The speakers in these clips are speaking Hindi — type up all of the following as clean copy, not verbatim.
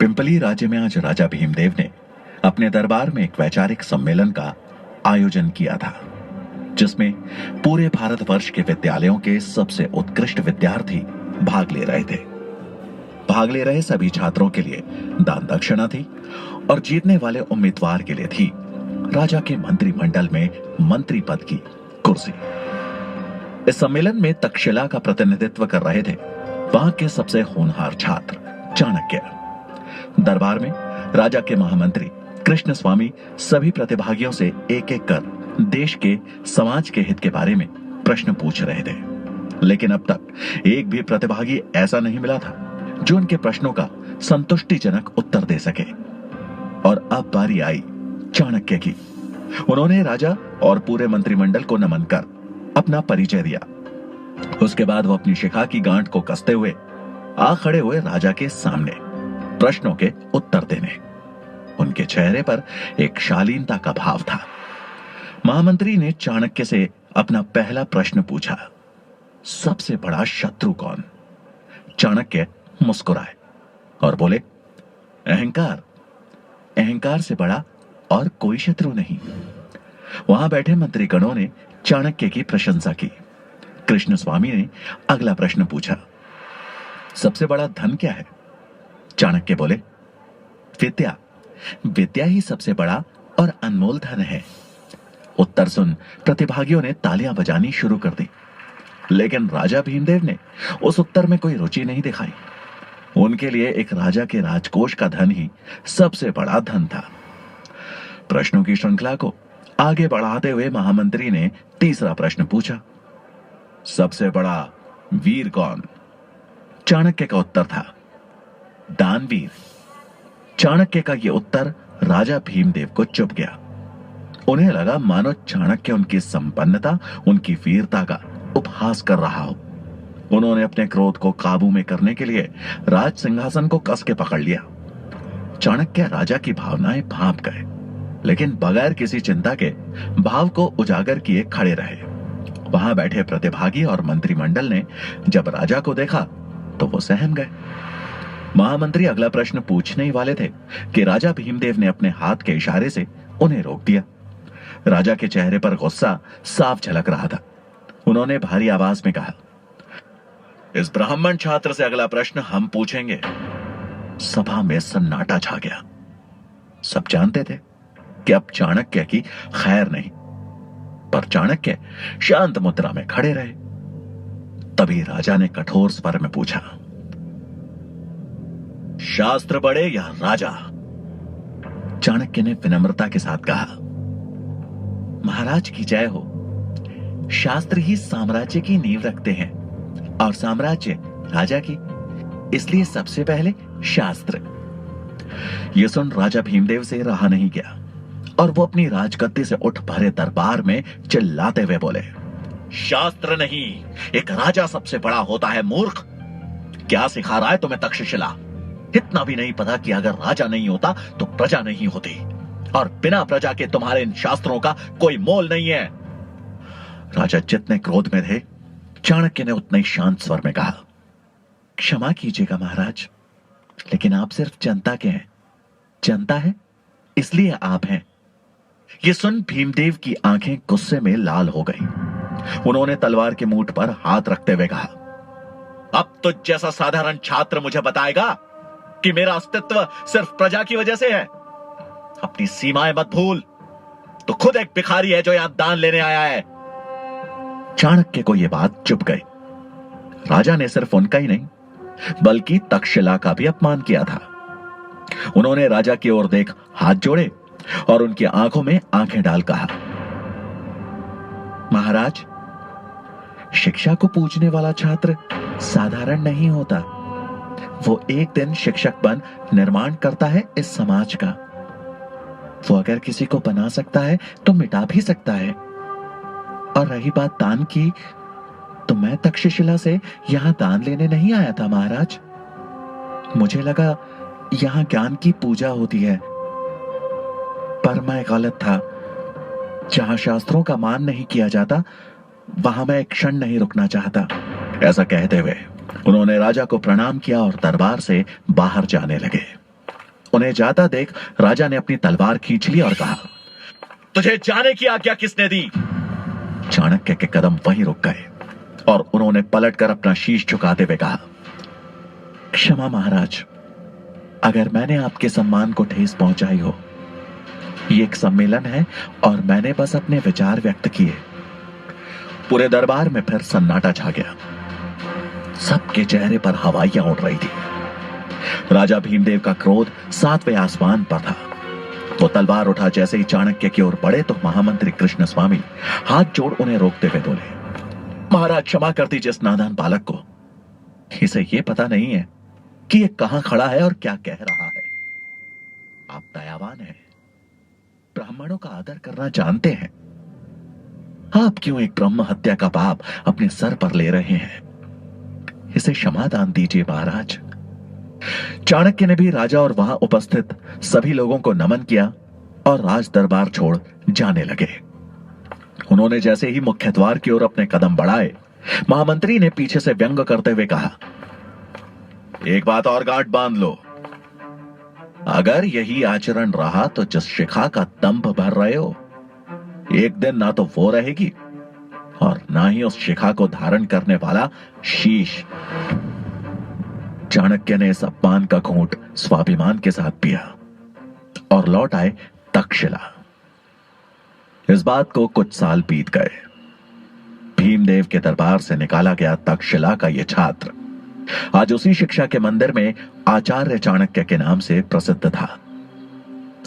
पिंपली राज्य में आज राजा भीमदेव ने अपने दरबार में एक वैचारिक सम्मेलन का आयोजन किया था, जिसमें पूरे भारतवर्ष के विद्यालयों के सबसे उत्कृष्ट विद्यार्थी भाग ले रहे थे। भाग ले रहे सभी छात्रों के लिए दान दक्षिणा थी और जीतने वाले उम्मीदवार के लिए थी राजा के मंत्रिमंडल में मंत्री पद की कुर्सी। इस सम्मेलन में तक्षशिला का प्रतिनिधित्व कर रहे थे वहां के सबसे होनहार छात्र चाणक्य। दरबार में राजा के महामंत्री कृष्ण स्वामी सभी प्रतिभागियों से एक एक कर देश के समाज के हित के बारे में प्रश्न पूछ रहे थे, लेकिन अब तक एक भी प्रतिभागी ऐसा नहीं मिला था जो उनके प्रश्नों का संतुष्टिजनक उत्तर दे सके। और अब बारी आई चाणक्य की। उन्होंने राजा और पूरे मंत्रिमंडल को नमन कर अपना परिचय दिया। उसके बाद वो अपनी शिखा की गांठ को कसते हुए आ खड़े हुए राजा के सामने प्रश्नों के उत्तर देने। उनके चेहरे पर एक शालीनता का भाव था। महामंत्री ने चाणक्य से अपना पहला प्रश्न पूछा, सबसे बड़ा शत्रु कौन? चाणक्य मुस्कुराए और बोले, अहंकार। अहंकार से बड़ा और कोई शत्रु नहीं। वहां बैठे मंत्रीगणों ने चाणक्य की प्रशंसा की। कृष्ण स्वामी ने अगला प्रश्न पूछा, सबसे बड़ा धन क्या है? चाणक्य बोले, विद्या। विद्या ही सबसे बड़ा और अनमोल धन है। उत्तर सुन प्रतिभागियों ने तालियां बजानी शुरू कर दी, लेकिन राजा भीमदेव ने उस उत्तर में कोई रुचि नहीं दिखाई। उनके लिए एक राजा के राजकोष का धन ही सबसे बड़ा धन था। प्रश्नों की श्रृंखला को आगे बढ़ाते हुए महामंत्री ने तीसरा प्रश्न पूछा, सबसे बड़ा वीर कौन? चाणक्य का उत्तर था, दानवीर। चाणक्य का यह उत्तर राजा भीमदेव को चुभ गया। उन्हें लगा मानो चाणक्य उनकी संपन्नता, उनकी वीरता का उपहास कर रहा हो। उन्होंने अपने क्रोध को काबू में करने के लिए राज सिंहासन को कस के पकड़ लिया। चाणक्य राजा की भावनाएं भांप गए, लेकिन बगैर किसी चिंता के भाव को उजागर किए खड़े रहे। वहां बैठे प्रतिभागी और मंत्रिमंडल ने जब राजा को देखा तो वो सहम गए। महामंत्री अगला प्रश्न पूछने ही वाले थे कि राजा भीमदेव ने अपने हाथ के इशारे से उन्हें रोक दिया। राजा के चेहरे पर गुस्सा साफ झलक रहा था। उन्होंने भारी आवाज में कहा, इस ब्राह्मण छात्र से अगला प्रश्न हम पूछेंगे। सभा में सन्नाटा छा गया। सब जानते थे कि अब चाणक्य की खैर नहीं, पर चाणक्य शांत मुद्रा में खड़े रहे। तभी राजा ने कठोर स्वर में पूछा, शास्त्र बड़े या राजा? चाणक्य ने विनम्रता के साथ कहा, महाराज की जय हो। शास्त्र ही साम्राज्य की नींव रखते हैं और साम्राज्य राजा की, इसलिए सबसे पहले शास्त्र। यह सुन राजा भीमदेव से रहा नहीं गया और वो अपनी राजगद्दी से उठ भरे दरबार में चिल्लाते हुए बोले, शास्त्र नहीं, एक राजा सबसे बड़ा होता है, मूर्ख। क्या सिखा रहा है तुम्हें तक्षशिला? इतना भी नहीं पता कि अगर राजा नहीं होता तो प्रजा नहीं होती, और बिना प्रजा के तुम्हारे इन शास्त्रों का कोई मोल नहीं है। राजा जितने क्रोध में थे, चाणक्य ने उतने ही शांत स्वर में कहा, क्षमा कीजिएगा महाराज, लेकिन आप सिर्फ जनता के हैं। जनता है इसलिए आप हैं। यह सुन भीमदेव की आंखें गुस्से में लाल हो गई। उन्होंने तलवार के मूठ पर हाथ रखते हुए कहा, अब तो जैसा साधारण छात्र मुझे बताएगा कि मेरा अस्तित्व सिर्फ प्रजा की वजह से है। अपनी सीमाएं मत भूल, तो खुद एक भिखारी है जो यहां दान लेने आया है। चाणक्य को यह बात चुभ गई। राजा ने सिर्फ उनका ही नहीं बल्कि तक्षशिला का भी अपमान किया था। उन्होंने राजा की ओर देख हाथ जोड़े और उनकी आंखों में आंखें डाल कहा, महाराज, शिक्षा को पूजने वाला छात्र साधारण नहीं होता। वो एक दिन शिक्षक बन निर्माण करता है इस समाज का। वो अगर किसी को बना सकता है तो मिटा भी सकता है। और रही बात दान की, तो मैं तक्षशिला से यहां दान लेने नहीं आया था महाराज। मुझे लगा यहां ज्ञान की पूजा होती है, पर मैं गलत था। जहां शास्त्रों का मान नहीं किया जाता, वहां मैं एक क्षण नहीं रुकना चाहता। ऐसा कहते हुए उन्होंने राजा को प्रणाम किया और दरबार से बाहर जाने लगे। उन्हें जाता देख राजा ने अपनी तलवार खींच ली और कहा, तुझे जाने की आज्ञा किसने दी? चाणक्य के कदम वहीं रुक गए और उन्होंने पलटकर अपना शीश झुकाते हुए कहा, क्षमा महाराज, अगर मैंने आपके सम्मान को ठेस पहुंचाई हो। ये एक सम्मेलन है और मैंने बस अपने विचार व्यक्त किए। पूरे दरबार में फिर सन्नाटा छा गया। सबके चेहरे पर हवाइयां उड़ रही थी। राजा भीमदेव का क्रोध सातवें आसमान पर था। वो तलवार उठा जैसे ही चाणक्य की ओर बढ़े तो महामंत्री कृष्ण स्वामी हाथ जोड़ उन्हें रोकते हुए बोले, महाराज क्षमा कर दीजिए इस नादान बालक को। इसे ये पता नहीं है कि ये कहां खड़ा है और क्या कह रहा है। आप दयावान हैं, ब्राह्मणों का आदर करना जानते हैं। आप क्यों एक ब्रह्म हत्या का पाप अपने सर पर ले रहे हैं? इसे क्षमा दान दीजिए महाराज। चाणक्य ने भी राजा और वहां उपस्थित सभी लोगों को नमन किया और राज दरबार छोड़ जाने लगे। उन्होंने जैसे ही मुख्य द्वार की ओर अपने कदम बढ़ाए, महामंत्री ने पीछे से व्यंग करते हुए कहा, एक बात और गांठ बांध लो। अगर यही आचरण रहा तो जिस शिखा का दंभ भर रहे हो, एक दिन ना तो वो रहेगी और ना ही उस शिखा को धारण करने वाला शीश। चाणक्य ने इस अपमान का घूंट स्वाभिमान के साथ पिया और लौट आए तक्षशिला। इस बात को कुछ साल बीत गए। भीमदेव के दरबार से निकाला गया तक्षशिला का यह छात्र आज उसी शिक्षा के मंदिर में आचार्य चाणक्य के नाम से प्रसिद्ध था।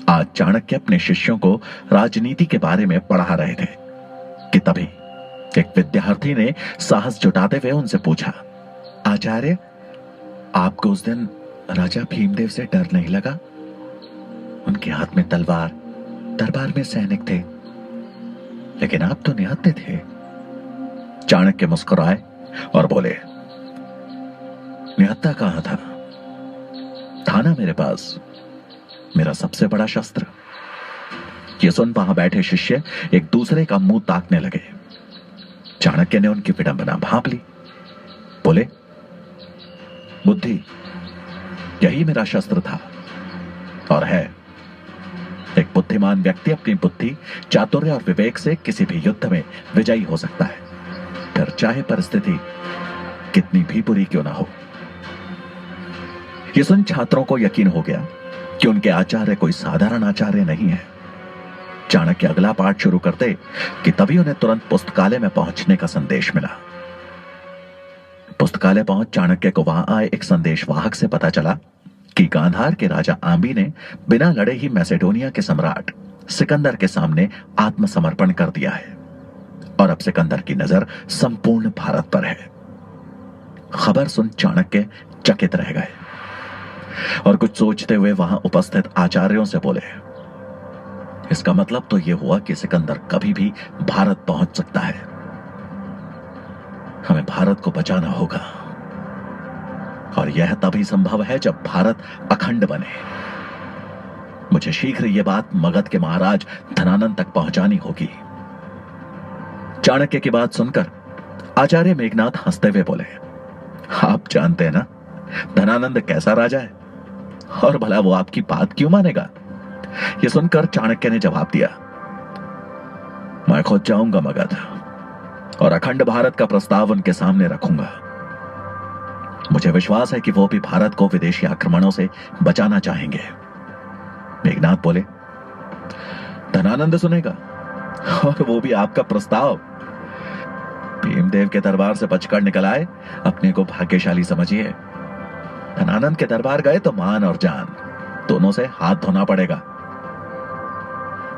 आज चाणक्य अपने शिष्यों को राजनीति के बारे में पढ़ा रहे थे कि तभी एक विद्यार्थी ने साहस जुटाते हुए उनसे पूछा, आचार्य, आपको उस दिन राजा भीमदेव से डर नहीं लगा? उनके हाथ में तलवार, दरबार में सैनिक थे, लेकिन आप तो निहत्थे थे। चाणक्य मुस्कुराए और बोले, निहत्था कहां था ना मेरे पास मेरा सबसे बड़ा शस्त्र। ये सुन वहां बैठे शिष्य एक दूसरे का मुंह ताकने लगे। चाणक्य ने उनकी विडंबना भांप ली। बोले, बुद्धि, यही मेरा शस्त्र था और है। एक बुद्धिमान व्यक्ति अपनी बुद्धि, चातुर्य और विवेक से किसी भी युद्ध में विजयी हो सकता है, फिर चाहे परिस्थिति कितनी भी बुरी क्यों ना हो। यह सुन छात्रों को यकीन हो गया कि उनके आचार्य कोई साधारण आचार्य नहीं है। चाणक्य अगला पाठ शुरू करते कि तभी उन्हें तुरंत पुस्तकालय में पहुंचने का संदेश मिला। पुस्तकालय पहुंच चाणक्य को वहां आए एक संदेशवाहक से पता चला कि गांधार के राजा आंबी ने बिना लड़े ही मैसेडोनिया के सम्राट सिकंदर के सामने आत्मसमर्पण कर दिया है और अब सिकंदर की नजर संपूर्ण भारत पर है। खबर सुन चाणक्य चकित रह गए और कुछ सोचते हुए वहां उपस्थित आचार्यों से बोले, इसका मतलब तो यह हुआ कि सिकंदर कभी भी भारत पहुंच सकता है। हमें भारत को बचाना होगा और यह तभी संभव है जब भारत अखंड बने। मुझे शीघ्र यह बात मगध के महाराज धनानंद तक पहुंचानी होगी। चाणक्य की बात सुनकर आचार्य मेघनाथ हंसते हुए बोले, आप जानते हैं ना धनानंद कैसा राजा है और भला वो आपकी बात क्यों मानेगा? यह सुनकर चाणक्य ने जवाब दिया, मैं खुद जाऊंगा मगध और अखंड भारत का प्रस्ताव उनके सामने रखूंगा। मुझे विश्वास है कि वो भी भारत को विदेशी आक्रमणों से बचाना चाहेंगे। मेघनाथ बोले, धनानंद सुनेगा और वो भी आपका प्रस्ताव? भीमदेव के दरबार से बचकर निकल आए, अपने को भाग्यशाली समझिए। धनानंद के दरबार गए तो मान और जान दोनों से हाथ धोना पड़ेगा।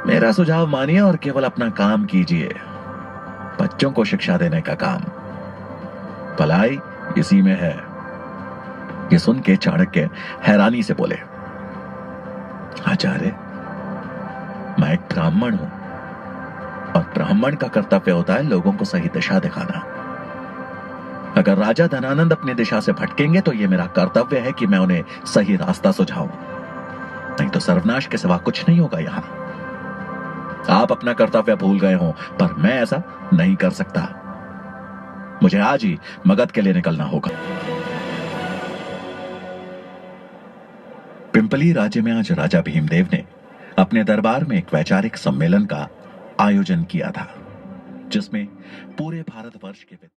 मेरा सुझाव मानिए और केवल अपना काम कीजिए, बच्चों को शिक्षा देने का काम। भलाई इसी में है। ये सुन के चाणक्य हैरानी से बोले, आचार्य, मैं एक ब्राह्मण हूं और ब्राह्मण का कर्तव्य होता है लोगों को सही दिशा दिखाना। अगर राजा धनानंद अपनी दिशा से भटकेंगे तो यह मेरा कर्तव्य है कि मैं उन्हें सही रास्ता सुझाऊं, नहीं तो सर्वनाश के सिवा कुछ नहीं होगा यहां। आप अपना कर्तव्य भूल गए हो, पर मैं ऐसा नहीं कर सकता। मुझे आज ही मगध के लिए निकलना होगा। पिंपली राज्य में आज राजा भीमदेव ने अपने दरबार में एक वैचारिक सम्मेलन का आयोजन किया था, जिसमें पूरे भारतवर्ष के